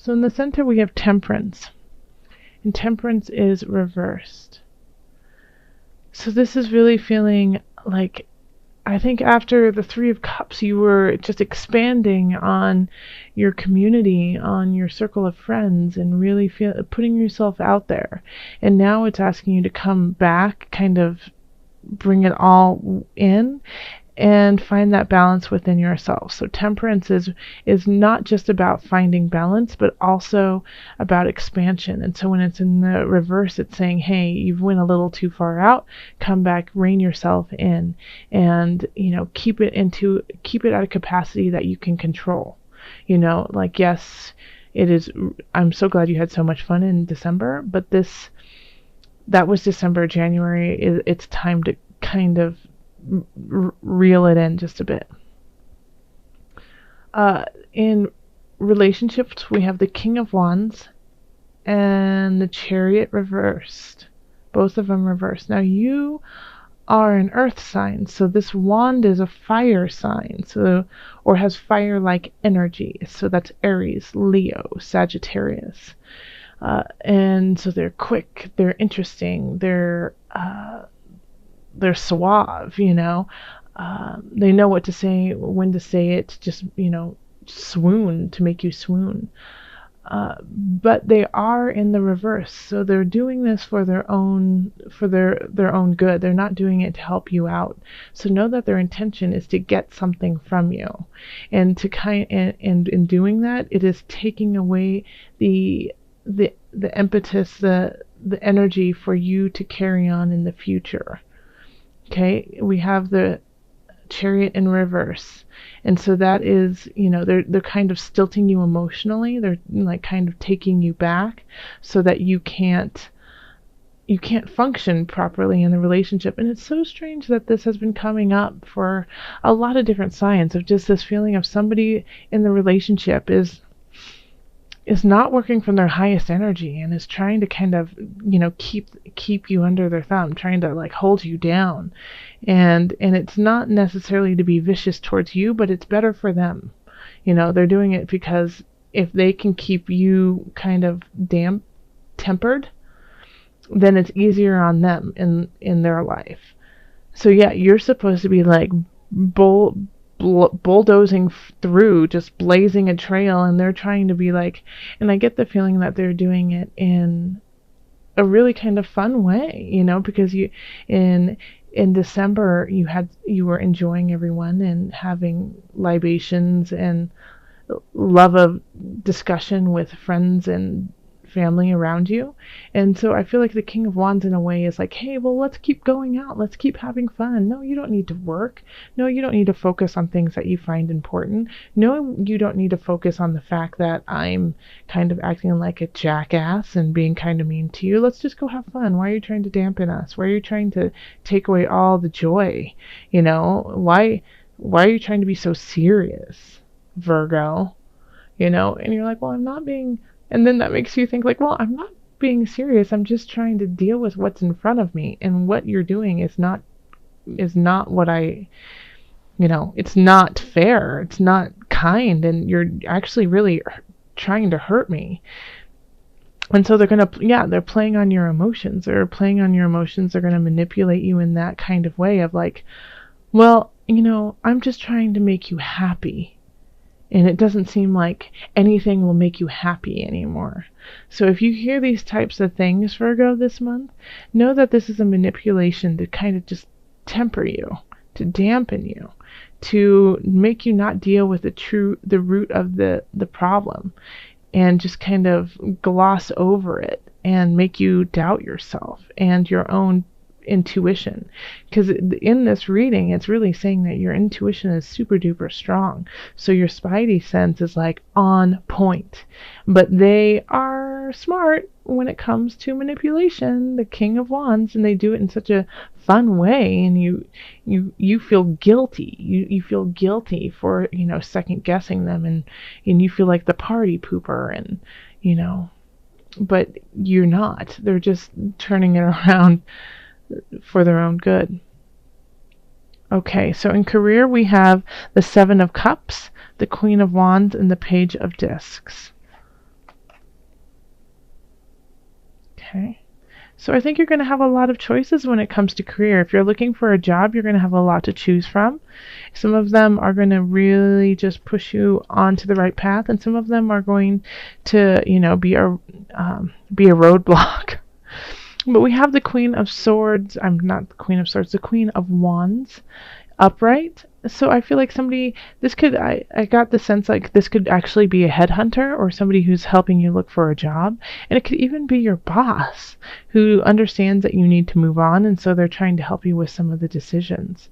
So in the center we have Temperance, and Temperance is reversed. So this is really feeling like, I think after the Three of Cups, you were just expanding on your community, on your circle of friends, and really putting yourself out there. And now it's asking you to come back, kind of bring it all in, and find that balance within yourself. So Temperance is not just about finding balance, but also about expansion. And so when it's in the reverse, it's saying, hey, you've went a little too far out, come back, rein yourself in, and keep it at a capacity that you can control. Like, yes, it is, I'm so glad you had so much fun in December, but that was December. January, it's time to kind of reel it in just a bit. In relationships, we have the King of Wands and the Chariot reversed. Both of them reversed. Now you are an earth sign, so this wand is a fire sign, or has fire-like energy. So that's Aries, Leo, Sagittarius. And so they're quick, they're interesting, they're suave, they know what to say, when to say it, just, swoon, to make you swoon. But they are in the reverse, so they're doing this for their own good. They're not doing it to help you out. So know that their intention is to get something from you, and and in doing that, it is taking away the impetus, the energy for you to carry on in the future. Okay, we have the Chariot in reverse, and so that is, they're kind of stilting you emotionally. They're like kind of taking you back so that you can't function properly in the relationship. And it's so strange that this has been coming up for a lot of different signs, of just this feeling of somebody in the relationship is not working from their highest energy, and is trying to kind of, keep you under their thumb, trying to like hold you down. And it's not necessarily to be vicious towards you, but it's better for them. They're doing it because if they can keep you kind of tempered, then it's easier on them in their life. So yeah, you're supposed to be like bulldozing through, just blazing a trail, and they're trying to be like, and I get the feeling that they're doing it in a really kind of fun way, because in December you were enjoying everyone and having libations and love of discussion with friends and family around you. And so I feel like the King of Wands in a way is like, hey, well, let's keep going out, let's keep having fun. No, you don't need to work. No, you don't need to focus on things that you find important. No, you don't need to focus on the fact that I'm kind of acting like a jackass and being kind of mean to you. Let's just go have fun. Why are you trying to dampen us? Why are you trying to take away all the joy? Why are you trying to be so serious, Virgo? And you're like, well, I'm not being. And then that makes you think like, well, I'm not being serious. I'm just trying to deal with what's in front of me. And what you're doing is not what it's not fair. It's not kind. And you're actually really trying to hurt me. And so they're playing on your emotions. They're playing on your emotions. They're going to manipulate you in that kind of way of like, well, I'm just trying to make you happy. And it doesn't seem like anything will make you happy anymore. So if you hear these types of things, Virgo, this month, know that this is a manipulation to kind of just temper you, to dampen you, to make you not deal with the root of the problem, and just kind of gloss over it and make you doubt yourself and your own intuition. Because in this reading, it's really saying that your intuition is super duper strong, so your spidey sense is like on point. But they are smart when it comes to manipulation, the King of Wands, and they do it in such a fun way, and you feel guilty. You feel guilty for second guessing them, and you feel like the party pooper, and but you're not. They're just turning it around for their own good. Okay, so in career we have the Seven of Cups, the Queen of Wands, and the Page of Discs. Okay. So I think you're going to have a lot of choices when it comes to career. If you're looking for a job, you're going to have a lot to choose from. Some of them are going to really just push you onto the right path, and some of them are going to, be a roadblock. But we have the Queen of Swords. I'm not the Queen of Swords, the Queen of Wands upright. So I feel like I got the sense like this could actually be a headhunter or somebody who's helping you look for a job. And it could even be your boss who understands that you need to move on, and so they're trying to help you with some of the decisions.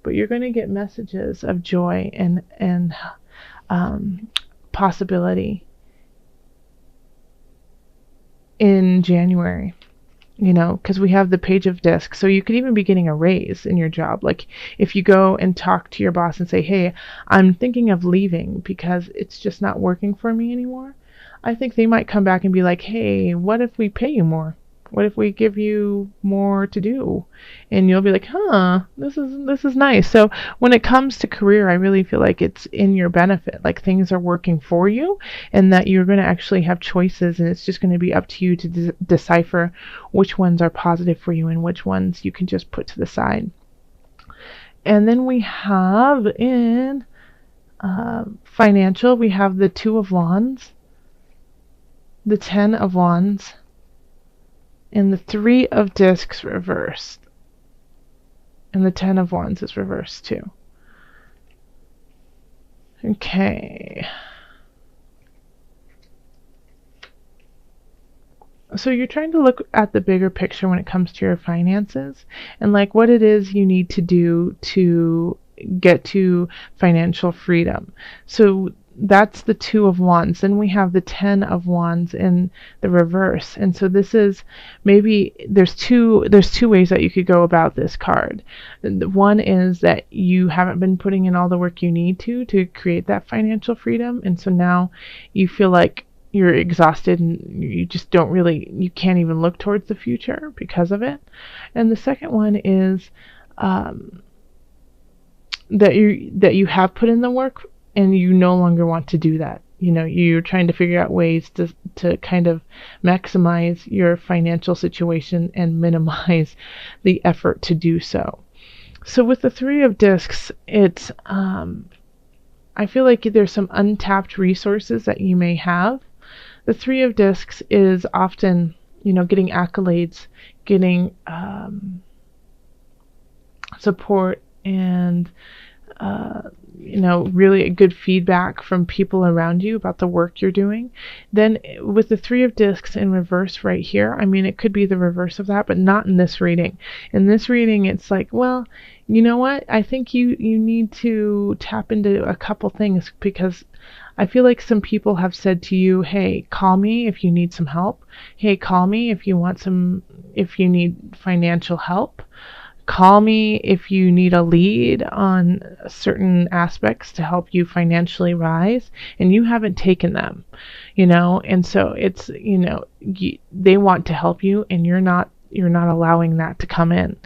But you're going to get messages of joy and possibility in January. Because we have the Page of Discs, so you could even be getting a raise in your job. Like if you go and talk to your boss and say, hey, I'm thinking of leaving because it's just not working for me anymore, I think they might come back and be like, hey, what if we pay you more? What if we give you more to do? And you'll be like, this is nice. So when it comes to career, I really feel like it's in your benefit. Like things are working for you, and that you're going to actually have choices, and it's just going to be up to you to decipher which ones are positive for you and which ones you can just put to the side. And then we have in financial, we have the Two of Wands, the Ten of Wands, and the Three of Discs reversed. And the Ten of Wands is reversed too. Okay. So you're trying to look at the bigger picture when it comes to your finances and like what it is you need to do to get to financial freedom. So that's the Two of Wands. Then we have the Ten of Wands in the reverse. And so this is maybe there's two ways that you could go about this card. One is that you haven't been putting in all the work you need to create that financial freedom, and so now you feel like you're exhausted and you just you can't even look towards the future because of it. And the second one is that you have put in the work and you no longer want to do that. You're trying to figure out ways to kind of maximize your financial situation and minimize the effort to do so. So with the Three of Discs, it's I feel like there's some untapped resources that you may have. The Three of Discs is often, getting accolades, getting support, and really good feedback from people around you about the work you're doing. Then with the Three of Discs in reverse right here, it could be the reverse of that, but not in this reading. In this reading, it's like, well, you know what? I think you need to tap into a couple things, because I feel like some people have said to you, hey, call me if you need some help. Hey, call me if you need financial help. Call me if you need a lead on certain aspects to help you financially rise, and you haven't taken them, and so it's, they want to help you, and you're not allowing that to come in.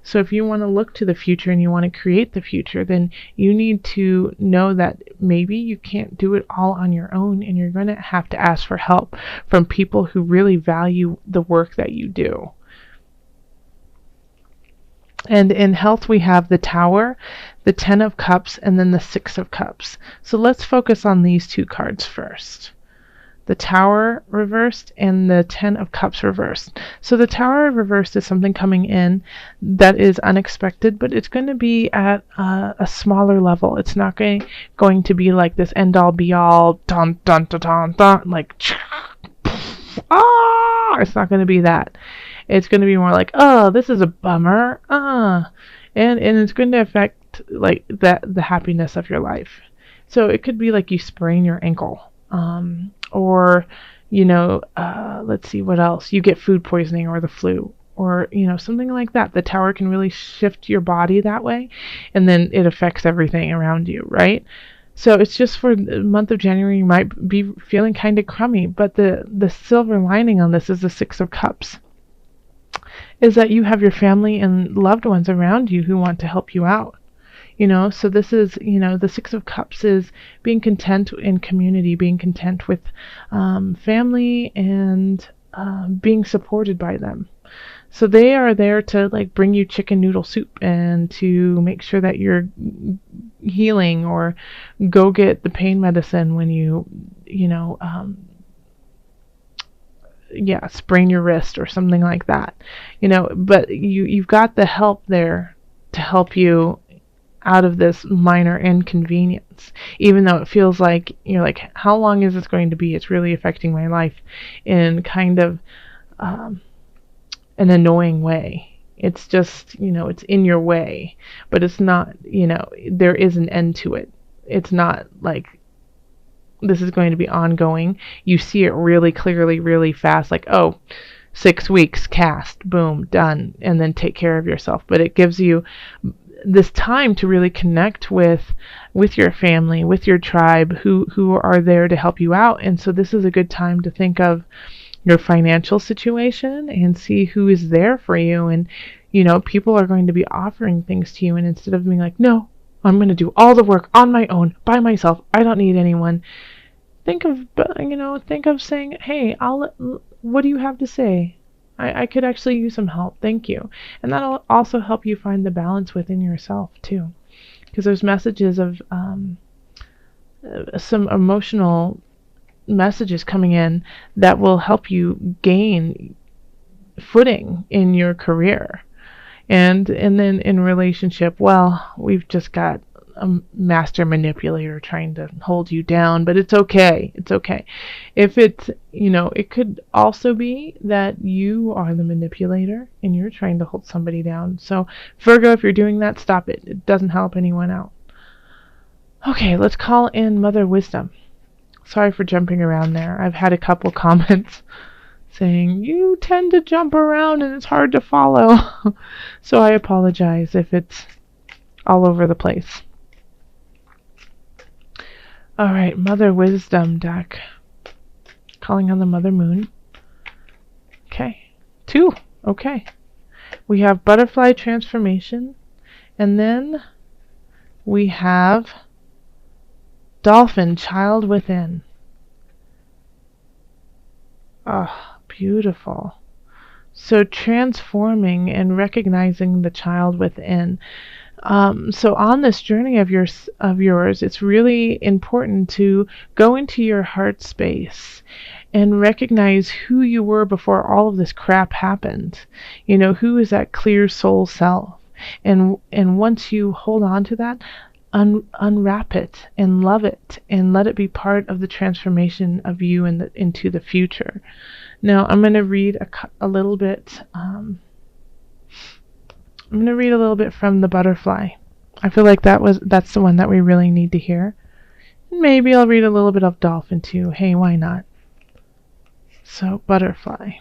So if you want to look to the future and you want to create the future, then you need to know that maybe you can't do it all on your own, and you're going to have to ask for help from people who really value the work that you do. And in health, we have the Tower, the Ten of Cups, and then the Six of Cups. So let's focus on these two cards first. The Tower reversed and the Ten of Cups reversed. So the Tower reversed is something coming in that is unexpected, but it's going to be at a smaller level. It's not going to be like this end-all, be-all, dun, dun, dun, dun, dun, like, it's not going to be that. It's going to be more like, oh, this is a bummer, and it's going to affect like the happiness of your life. So it could be like you sprain your ankle, or let's see what else. You get food poisoning or the flu, or something like that. The Tower can really shift your body that way, and then it affects everything around you, right? So it's just for the month of January, you might be feeling kind of crummy, but the silver lining on this is the Six of Cups. Is that you have your family and loved ones around you who want to help you out. So this is, the Six of Cups is being content in community, being content with family, and being supported by them. So they are there to like bring you chicken noodle soup and to make sure that you're healing, or go get the pain medicine when you know, yeah, sprain your wrist or something like that. But you've got the help there to help you out of this minor inconvenience, even though it feels like you're like, how long is this going to be? It's really affecting my life in kind of um, an annoying way. It's just, it's in your way, but it's not, there is an end to it. It's not like this is going to be ongoing. You see it really clearly, really fast, like, oh, 6 weeks, cast, boom, done, and then take care of yourself. But it gives you this time to really connect with your family, with your tribe, who are there to help you out. And so this is a good time to think of your financial situation and see who is there for you. And people are going to be offering things to you, and instead of being like, no, I'm going to do all the work on my own by myself, I don't need anyone, think of saying, hey, what do you have to say? I could actually use some help. Thank you. And that'll also help you find the balance within yourself too, because there's messages of some emotional messages coming in that will help you gain footing in your career. And then in relationship, well, we've just got a master manipulator trying to hold you down, but it's okay. It's okay. If it's, it could also be that you are the manipulator and you're trying to hold somebody down. So Virgo, if you're doing that, stop it. It doesn't help anyone out. Okay, let's call in Mother Wisdom. Sorry for jumping around there. I've had a couple comments saying you tend to jump around and it's hard to follow. So I apologize if it's all over the place. All right, Mother Wisdom deck. Calling on the Mother Moon. Okay. 2. Okay. We have Butterfly Transformation. And then we have Dolphin, Child Within. Oh, beautiful. So transforming and recognizing the child within. So on this journey of yours, it's really important to go into your heart space and recognize who you were before all of this crap happened. Who is that clear soul self? And once you hold on to that, unwrap it and love it and let it be part of the transformation of you into the future. Now I'm going to read a little bit. I'm going to read a little bit from the Butterfly. I feel like that's the one that we really need to hear. Maybe I'll read a little bit of Dolphin too. Hey, why not? So Butterfly.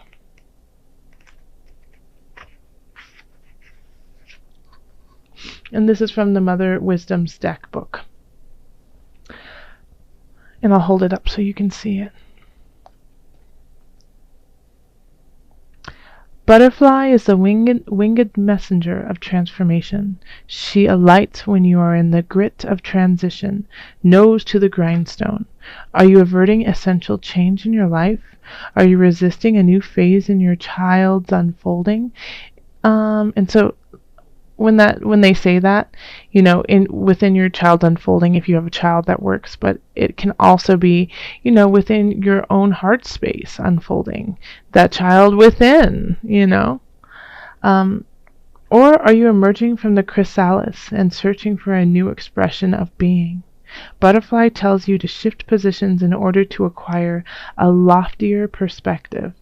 And this is from the Mother Wisdom's deck book. And I'll hold it up so you can see it. Butterfly is the winged messenger of transformation. She alights when you are in the grit of transition, nose to the grindstone. Are you averting essential change in your life? Are you resisting a new phase in your child's unfolding? And so when they say that, within your child unfolding, if you have a child that works, but it can also be, within your own heart space unfolding, that child within, or are you emerging from the chrysalis and searching for a new expression of being? Butterfly tells you to shift positions in order to acquire a loftier perspective.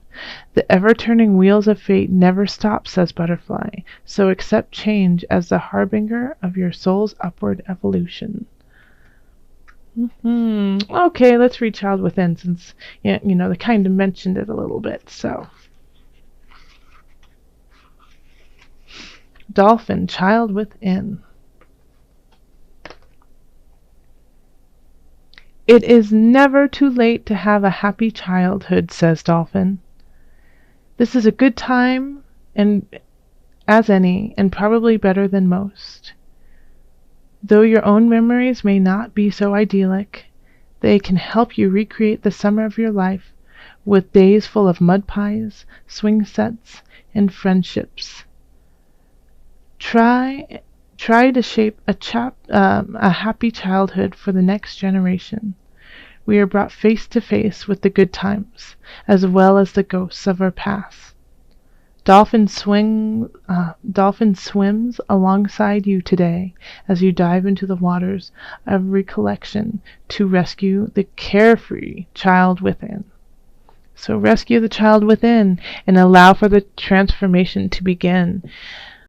The ever-turning wheels of fate never stop, says Butterfly, so accept change as the harbinger of your soul's upward evolution. Okay, let's read Child Within, since, they kind of mentioned it a little bit, so. Dolphin, Child Within. It is never too late to have a happy childhood, says Dolphin. This is a good time, and as any, and probably better than most. Though your own memories may not be so idyllic, they can help you recreate the summer of your life with days full of mud pies, swing sets, and friendships. Try to shape a happy childhood for the next generation. We are brought face to face with the good times, as well as the ghosts of our past. Dolphin swims alongside you today as you dive into the waters of recollection to rescue the carefree child within. So rescue the child within and allow for the transformation to begin.